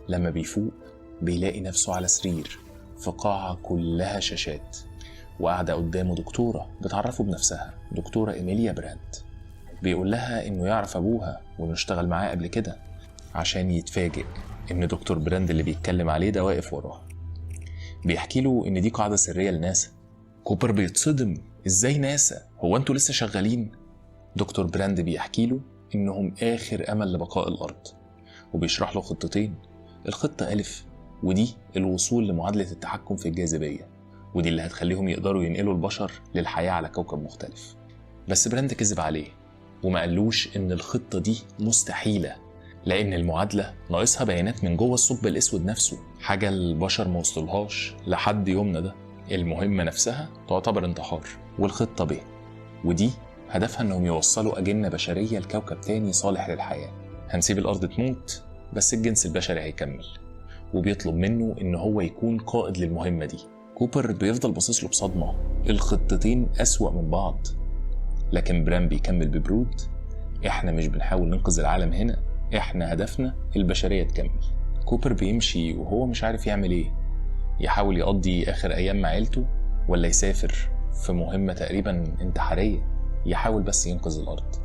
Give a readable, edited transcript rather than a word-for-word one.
لما بيفوق بيلاقي نفسه على سرير في قاعة كلها شاشات، وقاعدة قدامه دكتورة بتعرفه بنفسها، دكتورة إيميليا براند. بيقول لها إنه يعرف أبوها وإنه اشتغل معاه قبل كده، عشان يتفاجئ إن دكتور براند اللي بيتكلم عليه ده واقف وراه. بيحكي له إن دي قاعدة سرية لناسا. كوبر بيتصدم، إزاي ناسا؟ هو أنتوا لسه شغالين؟ دكتور براند بيحكي له إنهم آخر أمل لبقاء الأرض، وبيشرح له خطتين. الخطة ألف، ودي الوصول لمعادلة التحكم في الجاذبية، ودي اللي هتخليهم يقدروا ينقلوا البشر للحياة على كوكب مختلف. بس براند كذب عليه وما قالوش إن الخطة دي مستحيلة، لأن المعادلة ناقصها بيانات من جوه الثقب الأسود نفسه، حاجة البشر ما وصلوهاش لحد يومنا ده. المهمة نفسها تعتبر انتحار. والخطة ب، ودي هدفها إنهم يوصلوا أجنة بشرية لكوكب تاني صالح للحياة. هنسيب الأرض تموت بس الجنس البشري هيكمل، وبيطلب منه إن هو يكون قائد للمهمة دي. كوبر بيفضل باصص له بصدمة، الخطتين أسوأ من بعض. لكن برام بيكمل ببرود، إحنا مش بنحاول ننقذ العالم هنا، إحنا هدفنا البشرية تكمل. كوبر بيمشي وهو مش عارف يعمل إيه، يحاول يقضي آخر أيام مع عيلته ولا يسافر في مهمة تقريبا انتحارية يحاول بس ينقذ الأرض.